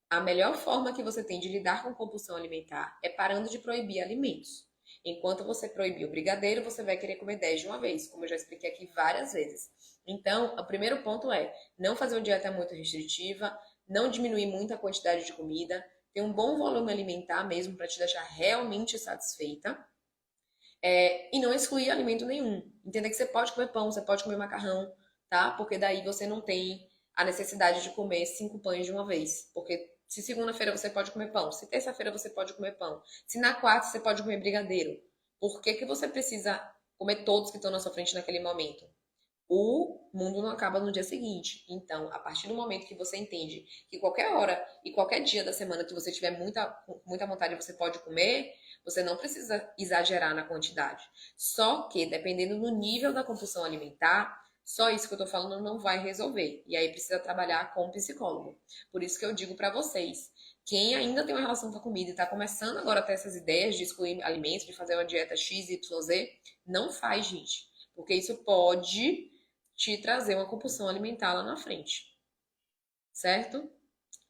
a melhor forma que você tem de lidar com compulsão alimentar é parando de proibir alimentos. Enquanto você proibir o brigadeiro, você vai querer comer 10 de uma vez, como eu já expliquei aqui várias vezes. Então, o primeiro ponto é não fazer uma dieta muito restritiva, não diminuir muito a quantidade de comida, ter um bom volume alimentar mesmo para te deixar realmente satisfeita. E não excluir alimento nenhum. Entenda que você pode comer pão, você pode comer macarrão, tá? Porque daí você não tem a necessidade de comer 5 pães de uma vez. Porque se segunda-feira você pode comer pão, se terça-feira você pode comer pão, se na quarta você pode comer brigadeiro, por que que você precisa comer todos que estão na sua frente naquele momento? O mundo não acaba no dia seguinte. Então, a partir do momento que você entende que qualquer hora e qualquer dia da semana que você tiver muita vontade, você pode comer, você não precisa exagerar na quantidade. Só que, dependendo do nível da compulsão alimentar, só isso que eu tô falando não vai resolver. E aí precisa trabalhar com o psicólogo. Por isso que eu digo para vocês, quem ainda tem uma relação com a comida e está começando agora a ter essas ideias de excluir alimentos, de fazer uma dieta X, Y, Z, não faz, gente. Porque isso pode te trazer uma compulsão alimentar lá na frente, certo?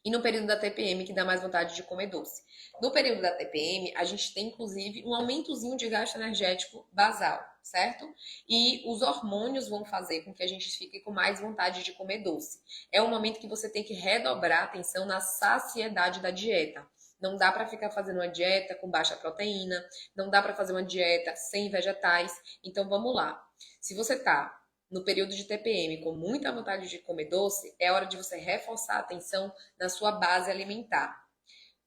E no período da TPM, que dá mais vontade de comer doce. No período da TPM, a gente tem inclusive um aumentozinho de gasto energético basal, certo? E os hormônios vão fazer com que a gente fique com mais vontade de comer doce. É um momento que você tem que redobrar a atenção na saciedade da dieta. Não dá para ficar fazendo uma dieta com baixa proteína, não dá para fazer uma dieta sem vegetais. Então vamos lá. Se você tá no período de TPM com muita vontade de comer doce, é hora de você reforçar a atenção na sua base alimentar.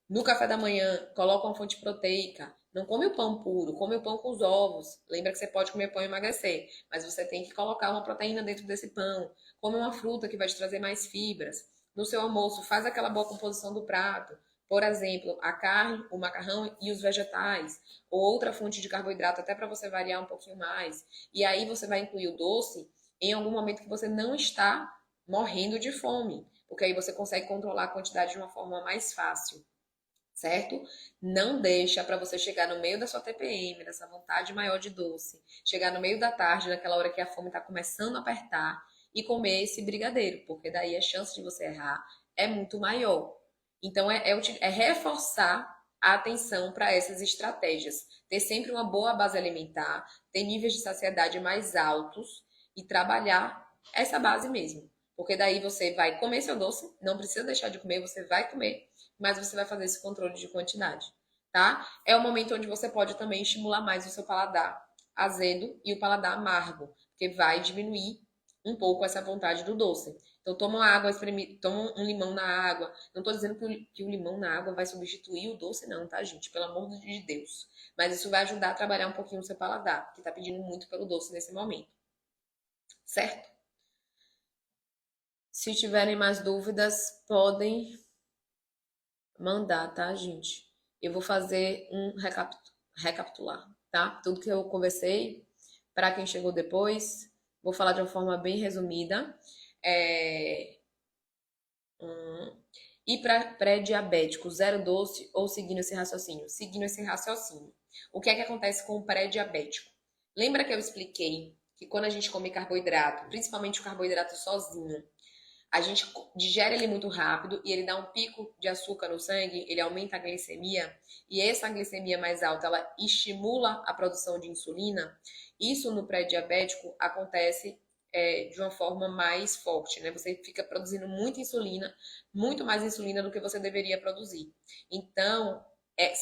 No café da manhã, coloca uma fonte proteica. Não come o pão puro, come o pão com os ovos. Lembra que você pode comer pão e emagrecer, mas você tem que colocar uma proteína dentro desse pão. Come uma fruta que vai te trazer mais fibras. No seu almoço, faz aquela boa composição do prato. Por exemplo, a carne, o macarrão e os vegetais. Ou outra fonte de carboidrato, até para você variar um pouquinho mais. E aí você vai incluir o doce em algum momento que você não está morrendo de fome. Porque aí você consegue controlar a quantidade de uma forma mais fácil, certo? Não deixa para você chegar no meio da sua TPM, dessa vontade maior de doce, chegar no meio da tarde, naquela hora que a fome está começando a apertar, e comer esse brigadeiro, porque daí a chance de você errar é muito maior. Então, é reforçar a atenção para essas estratégias. Ter sempre uma boa base alimentar, ter níveis de saciedade mais altos e trabalhar essa base mesmo. Porque daí você vai comer seu doce, não precisa deixar de comer, você vai comer, mas você vai fazer esse controle de quantidade, tá? É o momento onde você pode também estimular mais o seu paladar azedo e o paladar amargo, porque vai diminuir um pouco essa vontade do doce. Então, toma uma água, toma um limão na água. Não tô dizendo que o limão na água vai substituir o doce, não, tá, gente? Pelo amor de Deus. Mas isso vai ajudar a trabalhar um pouquinho o seu paladar, que tá pedindo muito pelo doce nesse momento. Certo? Se tiverem mais dúvidas, podem mandar, tá, gente? Eu vou fazer um recapitular, tá? Tudo que eu conversei, para quem chegou depois, vou falar de uma forma bem resumida. E para pré-diabético, zero doce ou seguindo esse raciocínio? Seguindo esse raciocínio. O que é que acontece com o pré-diabético? Lembra que eu expliquei que quando a gente come carboidrato, principalmente o carboidrato sozinho, a gente digere ele muito rápido e ele dá um pico de açúcar no sangue, ele aumenta a glicemia, e essa glicemia mais alta, ela estimula a produção de insulina. Isso no pré-diabético acontece de uma forma mais forte, né? Você fica produzindo muita insulina, muito mais insulina do que você deveria produzir. Então,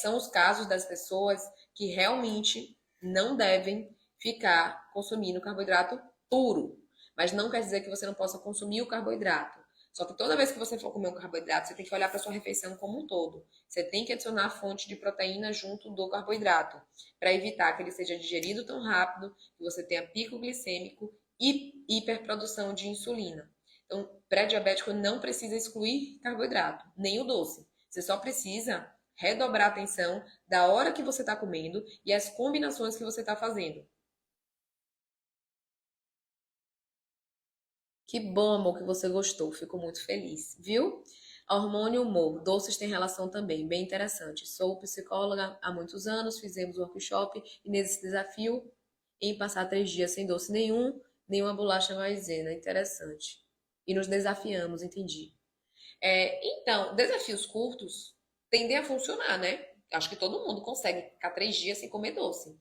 são os casos das pessoas que realmente não devem ficar consumindo carboidrato puro, mas não quer dizer que você não possa consumir o carboidrato. Só que toda vez que você for comer um carboidrato, você tem que olhar para sua refeição como um todo. Você tem que adicionar a fonte de proteína junto do carboidrato, para evitar que ele seja digerido tão rápido, que você tenha pico glicêmico e hiperprodução de insulina. Então, pré-diabético não precisa excluir carboidrato, nem o doce. Você só precisa redobrar a atenção da hora que você está comendo e as combinações que você está fazendo. Que bom, amor, que você gostou. Fico muito feliz, viu? Hormônio e humor. Doces têm relação também, bem interessante. Sou psicóloga há muitos anos, fizemos workshop e nesse desafio, em passar 3 dias sem doce nenhum, nenhuma bolacha maisena. Interessante. E nos desafiamos, entendi. Então, desafios curtos tendem a funcionar, né? Acho que todo mundo consegue ficar 3 dias sem comer doce.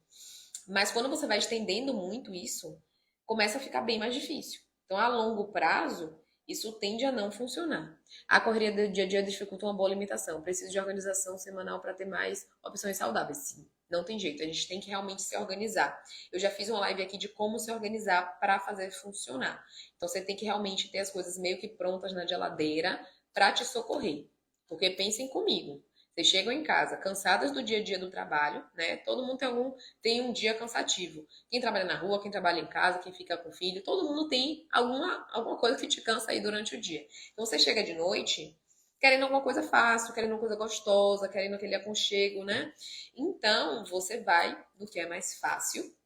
Mas quando você vai estendendo muito isso, começa a ficar bem mais difícil. Então, a longo prazo, isso tende a não funcionar. A correria do dia a dia dificulta uma boa alimentação. Preciso de organização semanal para ter mais opções saudáveis. Sim, não tem jeito. A gente tem que realmente se organizar. Eu já fiz uma live aqui de como se organizar para fazer funcionar. Então, você tem que realmente ter as coisas meio que prontas na geladeira para te socorrer. Porque pensem comigo. Vocês chegam em casa cansadas do dia a dia do trabalho, né? Todo mundo tem um dia cansativo. Quem trabalha na rua, quem trabalha em casa, quem fica com filho, todo mundo tem alguma coisa que te cansa aí durante o dia. Então você chega de noite querendo alguma coisa fácil, querendo uma coisa gostosa, querendo aquele aconchego, né? Então você vai no que é mais fácil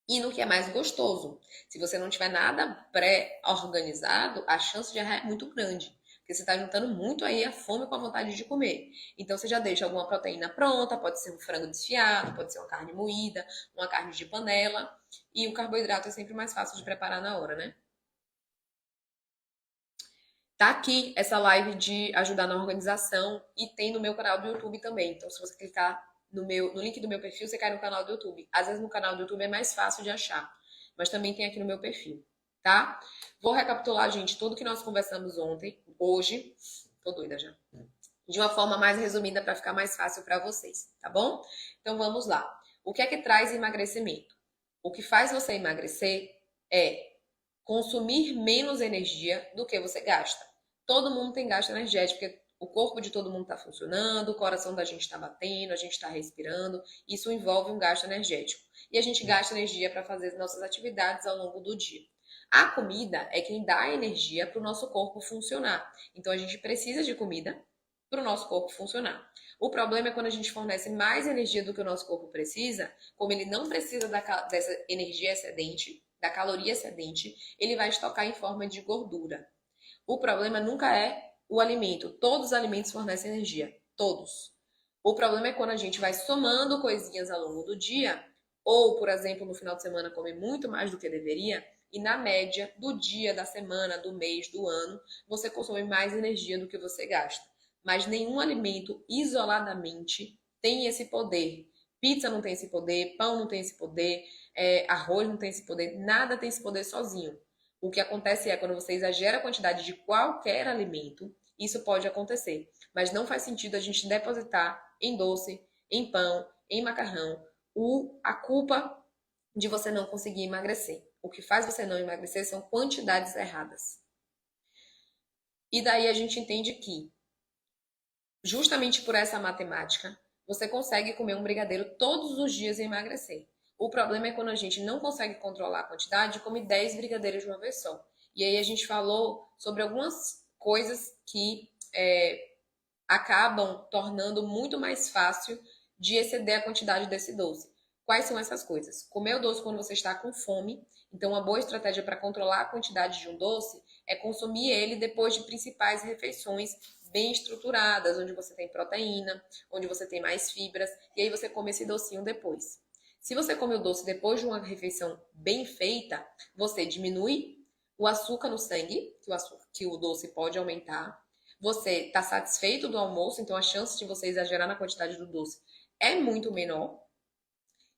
e no que é mais gostoso. Se você não tiver nada pré-organizado, a chance de errar é muito grande. Porque você está juntando muito aí a fome com a vontade de comer. Então você já deixa alguma proteína pronta, pode ser um frango desfiado, pode ser uma carne moída, uma carne de panela. E o carboidrato é sempre mais fácil de preparar na hora, né? Tá aqui essa live de ajudar na organização e tem no meu canal do YouTube também. Então, se você clicar no link do meu perfil, você cai no canal do YouTube. Às vezes no canal do YouTube é mais fácil de achar, mas também tem aqui no meu perfil, tá? Vou recapitular, gente, tudo que nós conversamos hoje, tô doida já, de uma forma mais resumida para ficar mais fácil para vocês, tá bom? Então vamos lá. O que é que traz emagrecimento? O que faz você emagrecer é consumir menos energia do que você gasta. Todo mundo tem gasto energético, porque o corpo de todo mundo está funcionando, o coração da gente está batendo, a gente está respirando. Isso envolve um gasto energético. E a gente gasta energia para fazer as nossas atividades ao longo do dia. A comida é quem dá energia para o nosso corpo funcionar. Então a gente precisa de comida para o nosso corpo funcionar. O problema é quando a gente fornece mais energia do que o nosso corpo precisa, como ele não precisa dessa energia excedente, da caloria excedente, ele vai estocar em forma de gordura. O problema nunca é o alimento. Todos os alimentos fornecem energia. Todos. O problema é quando a gente vai somando coisinhas ao longo do dia, ou, por exemplo, no final de semana come muito mais do que deveria, e na média do dia, da semana, do mês, do ano, você consome mais energia do que você gasta. Mas nenhum alimento isoladamente tem esse poder. Pizza não tem esse poder, pão não tem esse poder, arroz não tem esse poder, nada tem esse poder sozinho. O que acontece é quando você exagera a quantidade de qualquer alimento, isso pode acontecer. Mas não faz sentido a gente depositar em doce, em pão, em macarrão, a culpa de você não conseguir emagrecer. O que faz você não emagrecer são quantidades erradas. E daí a gente entende que, justamente por essa matemática, você consegue comer um brigadeiro todos os dias e emagrecer. O problema é quando a gente não consegue controlar a quantidade e come 10 brigadeiros de uma vez só. E aí a gente falou sobre algumas coisas que acabam tornando muito mais fácil de exceder a quantidade desse doce. Quais são essas coisas? Comer o doce quando você está com fome. Então, uma boa estratégia para controlar a quantidade de um doce é consumir ele depois de principais refeições bem estruturadas, onde você tem proteína, onde você tem mais fibras, e aí você come esse docinho depois. Se você come o doce depois de uma refeição bem feita, você diminui o açúcar no sangue, que o doce pode aumentar. Você está satisfeito do almoço, então a chance de você exagerar na quantidade do doce é muito menor.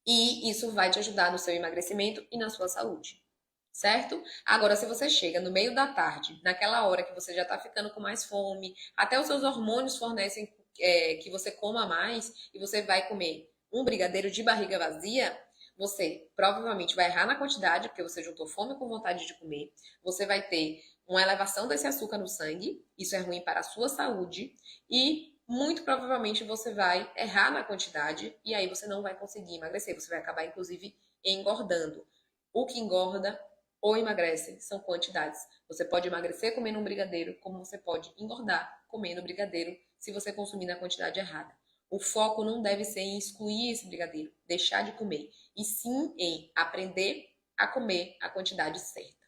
E isso vai te ajudar no seu emagrecimento e na sua saúde. Certo? Agora, se você chega no meio da tarde, naquela hora que você já está ficando com mais fome, até os seus hormônios fornecem que você coma mais e você vai comer um brigadeiro de barriga vazia, você provavelmente vai errar na quantidade, porque você juntou fome com vontade de comer. Você vai ter uma elevação desse açúcar no sangue, isso é ruim para a sua saúde, e muito provavelmente você vai errar na quantidade e aí você não vai conseguir emagrecer. Você vai acabar, inclusive, engordando. O que engorda ou emagrece são quantidades. Você pode emagrecer comendo um brigadeiro, como você pode engordar comendo brigadeiro se você consumir na quantidade errada. O foco não deve ser em excluir esse brigadeiro, deixar de comer, e sim em aprender a comer a quantidade certa.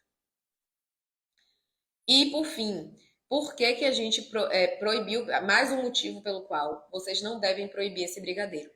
E, por fim, por que que a gente proibiu, mais um motivo pelo qual vocês não devem proibir esse brigadeiro.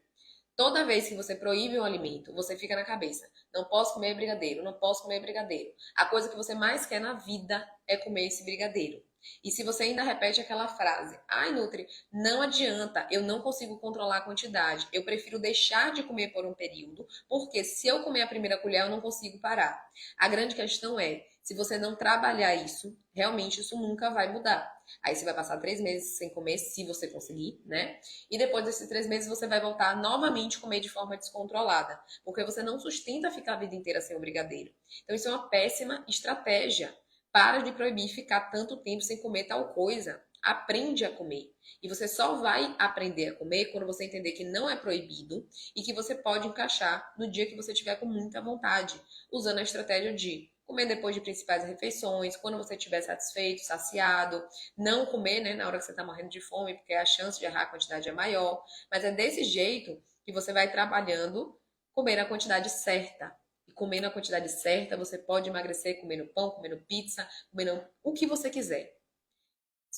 Toda vez que você proíbe um alimento, você fica na cabeça, não posso comer brigadeiro, não posso comer brigadeiro. A coisa que você mais quer na vida é comer esse brigadeiro. E se você ainda repete aquela frase, ai Nutri, não adianta, eu não consigo controlar a quantidade, eu prefiro deixar de comer por um período, porque se eu comer a primeira colher eu não consigo parar. A grande questão é, se você não trabalhar isso, realmente isso nunca vai mudar. Aí você vai passar 3 meses sem comer, se você conseguir, né? E depois desses 3 meses você vai voltar novamente a comer de forma descontrolada, porque você não sustenta ficar a vida inteira sem o brigadeiro. Então isso é uma péssima estratégia. Para de proibir ficar tanto tempo sem comer tal coisa. Aprende a comer. E você só vai aprender a comer quando você entender que não é proibido e que você pode encaixar no dia que você tiver com muita vontade, usando a estratégia de comer depois de principais refeições, quando você estiver satisfeito, saciado, não comer, né, na hora que você está morrendo de fome, porque a chance de errar a quantidade é maior. Mas é desse jeito que você vai trabalhando, comer a quantidade certa. E comendo a quantidade certa, você pode emagrecer comendo pão, comendo pizza, comendo o que você quiser.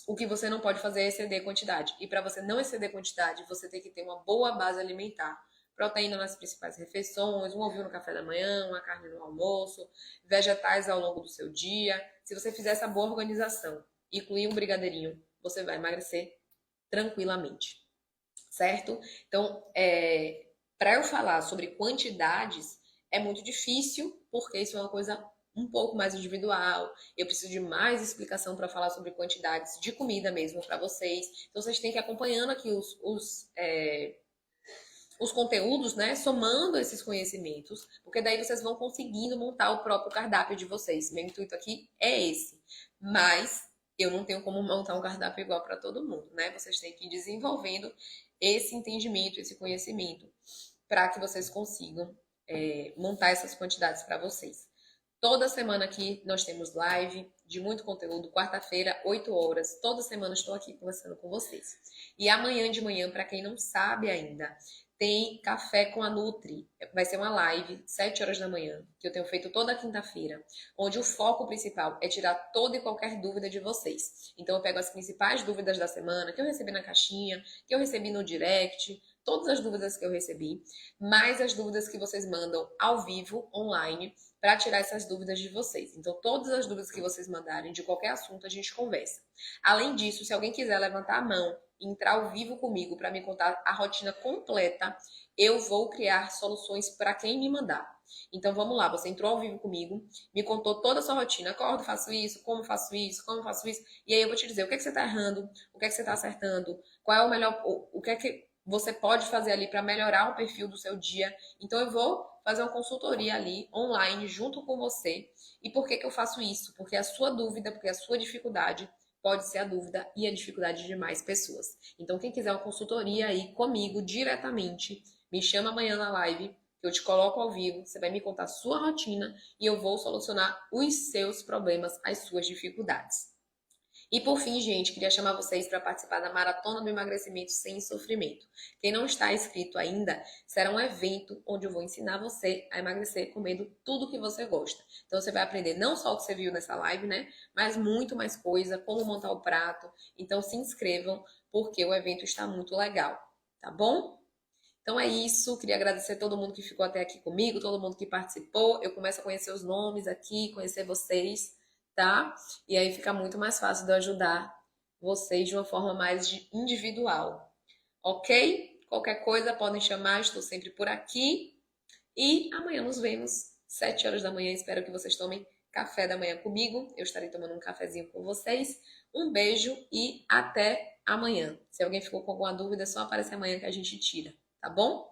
O que você não pode fazer é exceder a quantidade. E para você não exceder a quantidade, você tem que ter uma boa base alimentar. Proteína nas principais refeições, um ovinho no café da manhã, uma carne no almoço, vegetais ao longo do seu dia. Se você fizer essa boa organização, incluir um brigadeirinho, você vai emagrecer tranquilamente. Certo? Então, para eu falar sobre quantidades, é muito difícil, porque isso é uma coisa um pouco mais individual. Eu preciso de mais explicação para falar sobre quantidades de comida mesmo para vocês. Então, vocês têm que ir acompanhando aqui os conteúdos, né? Somando esses conhecimentos, porque daí vocês vão conseguindo montar o próprio cardápio de vocês. Meu intuito aqui é esse. Mas eu não tenho como montar um cardápio igual para todo mundo, né? Vocês têm que ir desenvolvendo esse entendimento, esse conhecimento, para que vocês consigam montar essas quantidades para vocês. Toda semana aqui nós temos live de muito conteúdo, quarta-feira, 8 horas. Toda semana estou aqui conversando com vocês. E amanhã de manhã, para quem não sabe ainda, tem Café com a Nutri. Vai ser uma live, 7 horas da manhã, que eu tenho feito toda quinta-feira, onde o foco principal é tirar toda e qualquer dúvida de vocês. Então eu pego as principais dúvidas da semana, que eu recebi na caixinha, que eu recebi no direct, todas as dúvidas que eu recebi, mais as dúvidas que vocês mandam ao vivo, online, para tirar essas dúvidas de vocês. Então, todas as dúvidas que vocês mandarem de qualquer assunto, a gente conversa. Além disso, se alguém quiser levantar a mão e entrar ao vivo comigo para me contar a rotina completa, eu vou criar soluções para quem me mandar. Então, vamos lá, você entrou ao vivo comigo, me contou toda a sua rotina, acordo, faço isso, como faço isso, como faço isso, e aí eu vou te dizer o que é que você está errando, o que é que você está acertando, qual é o melhor, o que é que você pode fazer ali para melhorar o perfil do seu dia. Então, eu vou fazer uma consultoria ali, online, junto com você. E por que que eu faço isso? Porque a sua dúvida, porque a sua dificuldade pode ser a dúvida e a dificuldade de mais pessoas. Então, quem quiser uma consultoria aí comigo diretamente, me chama amanhã na live, eu te coloco ao vivo, você vai me contar a sua rotina e eu vou solucionar os seus problemas, as suas dificuldades. E por fim, gente, queria chamar vocês para participar da Maratona do Emagrecimento Sem Sofrimento. Quem não está inscrito ainda, será um evento onde eu vou ensinar você a emagrecer comendo tudo que você gosta. Então você vai aprender não só o que você viu nessa live, né? Mas muito mais coisa, como montar o prato. Então se inscrevam, porque o evento está muito legal, tá bom? Então é isso, queria agradecer a todo mundo que ficou até aqui comigo, todo mundo que participou. Eu começo a conhecer os nomes aqui, conhecer vocês, tá? E aí fica muito mais fácil de eu ajudar vocês de uma forma mais individual, ok? Qualquer coisa podem chamar, estou sempre por aqui. E amanhã nos vemos, 7 horas da manhã. Espero que vocês tomem café da manhã comigo. Eu estarei tomando um cafezinho com vocês. Um beijo e até amanhã. Se alguém ficou com alguma dúvida, é só aparecer amanhã que a gente tira, tá bom?